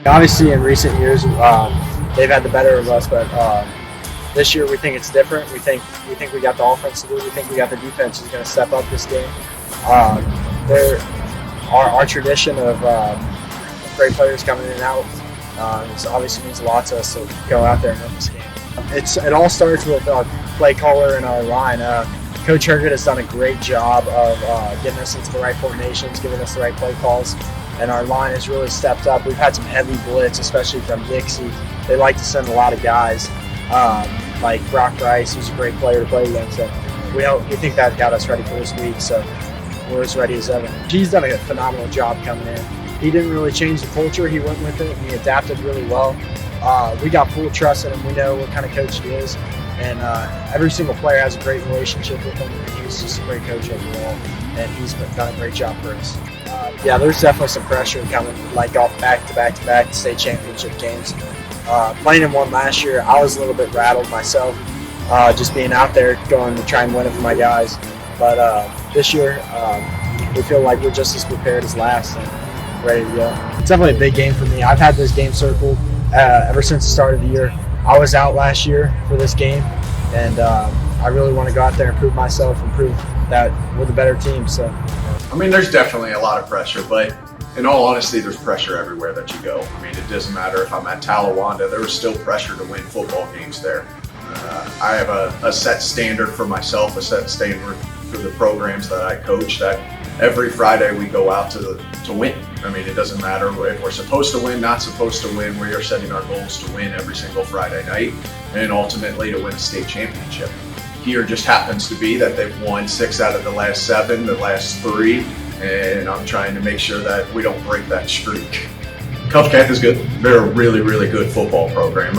Obviously, in recent years, they've had the better of us, but this year we think it's different. We think we got the offense to do. We think we got the defense who's going to step up this game. Our tradition of great players coming in and out obviously means a lot to us to go out there and win this game. It all starts with our play caller and our line. Coach Herget has done a great job of getting us into the right formations, giving us the right play calls, and our line has really stepped up. We've had some heavy blitz, especially from Dixie. They like to send a lot of guys, like Brock Rice, who's a great player to play against. And we think that got us ready for this week, so we're as ready as ever. He's done a phenomenal job coming in. He didn't really change the culture. He went with it, and he adapted really well. We got full trust in him. We know what kind of coach he is. And every single player has a great relationship with him, and he's just a great coach overall, and he's done a great job for us. Yeah, there's definitely some pressure coming, like off back-to-back state championship games. Playing in one last year, I was a little bit rattled myself, just being out there going to try and win it for my guys. But this year, we feel like we're just as prepared as last and ready to go. It's definitely a big game for me. I've had this game circled ever since the start of the year. I was out last year for this game, and I really want to go out there and prove myself and prove that we're the better team. So, I mean, there's definitely a lot of pressure, but in all honesty, there's pressure everywhere that you go. I mean, it doesn't matter if I'm at Talawanda, there was still pressure to win football games there. I have a set standard for myself, a set standard for the programs that I coach, that every Friday we go out to win. I mean, it doesn't matter if we're supposed to win, not supposed to win. We are setting our goals to win every single Friday night and ultimately to win a state championship. Here just happens to be that they've won 6 out of the last 7, the last 3, and I'm trying to make sure that we don't break that streak. CovCath is good. They're a really, really good football program.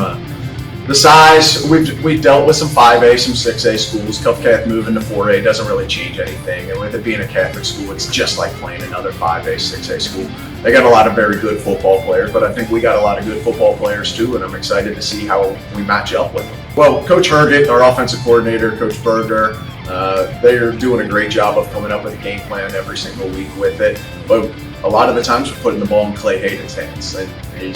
The size, we've dealt with some 5A, some 6A schools. CovCath moving to 4A doesn't really change anything. And with it being a Catholic school, it's just like playing another 5A, 6A school. They got a lot of very good football players, but I think we got a lot of good football players too, and I'm excited to see how we match up with them. Well, Coach Herget, our offensive coordinator, Coach Berger, they're doing a great job of coming up with a game plan every single week with it. But a lot of the times we're putting the ball in Clay Hayden's hands, and I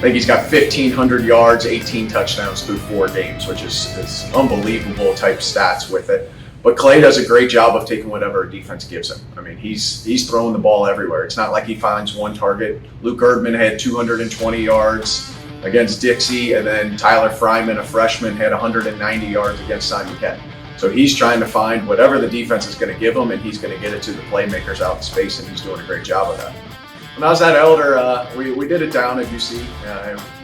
think he's got 1,500 yards, 18 touchdowns through 4 games, which is unbelievable type stats with it. But Clay does a great job of taking whatever a defense gives him. I mean, he's throwing the ball everywhere. It's not like he finds one target. Luke Erdman had 220 yards against Dixie, and then Tyler Fryman, a freshman, had 190 yards against Simon Kent. So he's trying to find whatever the defense is going to give him, and he's going to get it to the playmakers out in space, and he's doing a great job of that. When I was at Elder, we did it down at UC.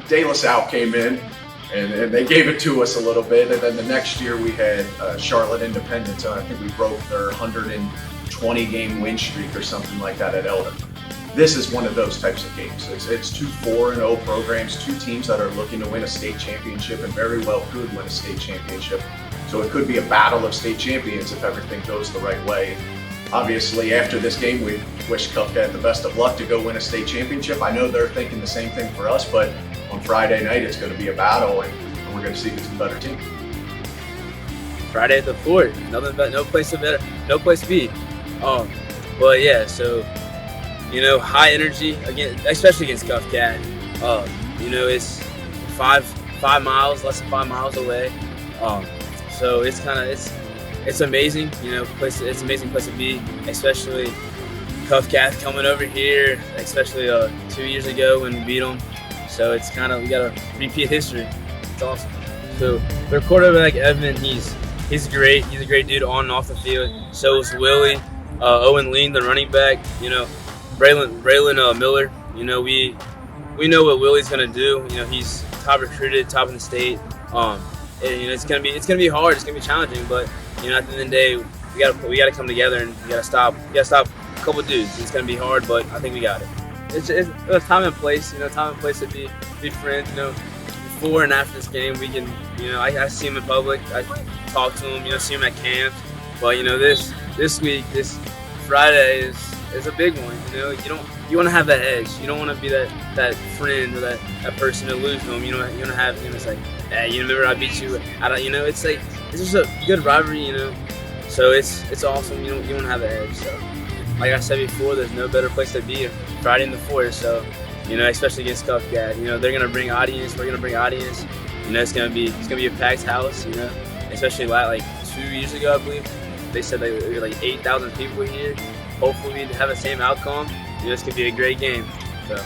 De La Salle came in, and they gave it to us a little bit. And then the next year we had Charlotte Independence, and I think we broke their 120-game win streak or something like that at Elder. This is one of those types of games. It's 2 4-0 programs, 2 teams that are looking to win a state championship and very well could win a state championship. So it could be a battle of state champions if everything goes the right way. Obviously, after this game, we wish CovCath the best of luck to go win a state championship. I know they're thinking the same thing for us, but on Friday night, it's going to be a battle, and we're going to see who's the better team. Friday at the fort, nothing but no place to be. Well, yeah. So, high energy again, especially against CovCath. It's 5 miles, less than 5 miles away. So it's amazing, it's an amazing place to be, especially CovCath coming over here, especially 2 years ago when we beat them. So it's we got to repeat history. It's awesome. So their quarterback, Evan, he's great. He's a great dude on and off the field. So is Willie. Owen Lean, the running back. Braylon Miller. We know what Willie's gonna do. He's top recruited, top in the state. It's gonna be hard. It's gonna be challenging, but at the end of the day, we gotta come together and we gotta stop a couple dudes. It's gonna be hard, but I think we got it. It's a time and place. Time and place to be friends. Before and after this game, we can. I see him in public. I talk to him. See him at camp. But this week, this Friday is a big one. You want to have that edge. You don't want to be that friend or that person to lose to him. You want to have it's like, hey, remember I beat you. It's like it's just a good rivalry. So it's awesome. You want to have that edge. So like I said before, there's no better place to be Friday in the fort. So You know, especially against CovCath. You know, they're gonna bring audience. We're gonna bring audience. You know, it's gonna be a packed house. You know, especially like 2 years ago, I believe they said there were like 8,000 people here. Hopefully, we have the same outcome. You know, it's gonna be a great game. So.